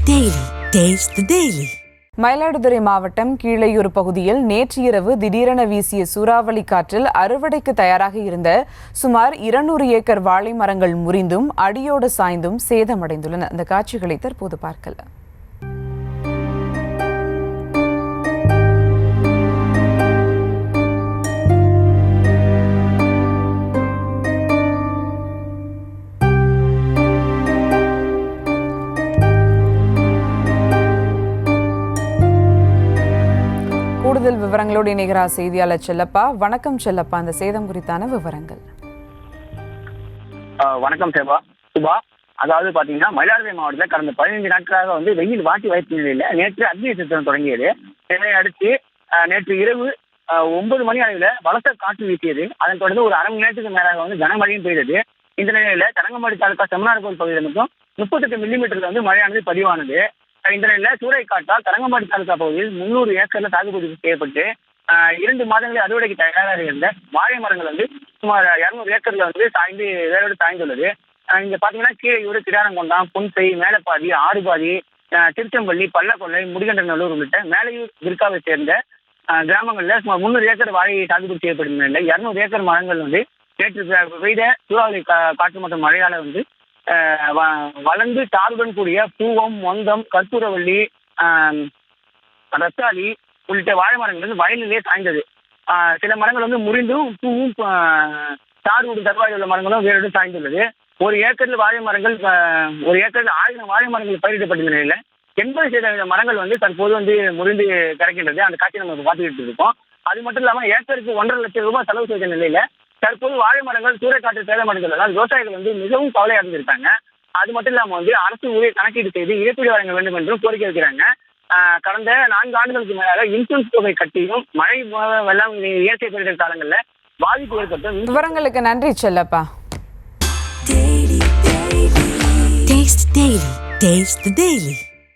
Daily. Taste the Daily. Mayiladuthurai மாவட்டம் கீழையூர் பகுதியில் நேற்று இரவு திடீரென வீசிய சூறாவளி காற்றில் அறுவடைக்கு தயாராக இருந்த சுமார் 200 ஏக்கர் வாழை மரங்கள் முறிந்தும் அடியோடு சாய்ந்தும் சேதமடைந்துள்ளன. அந்த காட்சிகளை தற்போது பார்க்கலாம். கூடுதல் விவரங்களோடு இணைகிறார் செய்தியாளர் செல்லப்பா. வணக்கம் செல்லப்பா, அந்த சேதம் குறித்தான விவரங்கள். வணக்கம் சுபா. அதாவது பாத்தீங்கன்னா மயிலாடுதுறை மாவட்டத்தில் கடந்த 15 நாட்களாக வெயில் வாட்டி வைத்த நிலையில நேற்று அக்னி சித்திரம் தொடங்கியது. இதை அடுத்து நேற்று இரவு 9 மணி அளவில் பலத்த காற்று வீசியது. அதன் தொடர்ந்து ஒரு அரை மணி நேரத்துக்கு மேலாக கனமழையும் பெய்தது. இந்த நிலையில தரங்கம்பாடி தாலுகா செம்மனார்கோவில் பகுதியில் மட்டும் 38 மில்லிமீட்டர் மழையானது பதிவானது. இந்த நிலையில சூறை காற்றால் தரங்கம்பாடி தாலுகா பகுதியில் 300 ஏக்கர்ல சாகுபடி செய்யப்பட்டு 2 மாதங்களில் அறுவடைக்கு தயாராக இருந்த வாழை மரங்கள் சுமார் 200 ஏக்கர்ல சாய்ந்து வேரோடு சாய்ந்துள்ளது. இங்க பாத்தீங்கன்னா கீழையூர், கிடாரங்கொண்டான், புன்சை, மேலப்பாதி, ஆறுபாதி, திருச்செம்பள்ளி, பள்ளக்கொள்ளை, முடிகண்டநல்லூர் உள்ளிட்ட மேலையூர் விற்காவை சேர்ந்த கிராமங்கள்ல சுமார் 300 ஏக்கர் வாழை சாகுபடி செய்யப்படும் நிலையில் 200 ஏக்கர் மரங்கள் நேற்று பெய்த சூறாவளி காற்று மற்றும் மழையால வளர்ந்து தாருடன் கூடிய பூவம், மொந்தம், கற்பூரவள்ளி, ரத்தாளி உள்ளிட்ட வாழை மரங்கள் வயலிலே சாய்ந்தது. சில மரங்கள் முறிந்தும் பூவும் தார்வுடு தருவாய் உள்ள மரங்களும் வேரோடு சாய்ந்துள்ளது. ஒரு ஏக்கரில் வாழை மரங்கள் ஒரு ஏக்கரில் 1000 வாழை மரங்கள் பயிரிடப்பட்ட நிலையில 80% மரங்கள் தற்போது முறிந்து கிடைக்கின்றது. அந்த காட்சியை நம்ம பார்த்துக்கிட்டு இருக்கோம். அது மட்டும் இல்லாமல் ஏக்கருக்கு 1.5 லட்சம் ரூபாய் செலவு செய்த நிலையில தற்போது வாழை மரங்கள் சூறைக்காற்று சேதமடைந்துள்ளதால் விவசாயிகள் மிகவும் கவலை அடைந்திருக்காங்க. அது மட்டும் இல்லாம அரசு உரிய கணக்கீடு செய்து இழப்பீடு வழங்க வேண்டும் என்றும் கோரிக்கை வைக்கிறாங்க. கடந்த 4 ஆண்டுகளுக்கு மேலாக இன்சூரன்ஸ் தொகை கட்டியும் மழை வெள்ளம் இயற்கை பேரிடர் காலங்கள்ல பாதிப்பு ஏற்பட்டு. விவரங்களுக்கு நன்றி செல்லப்பா. Taste the Daily.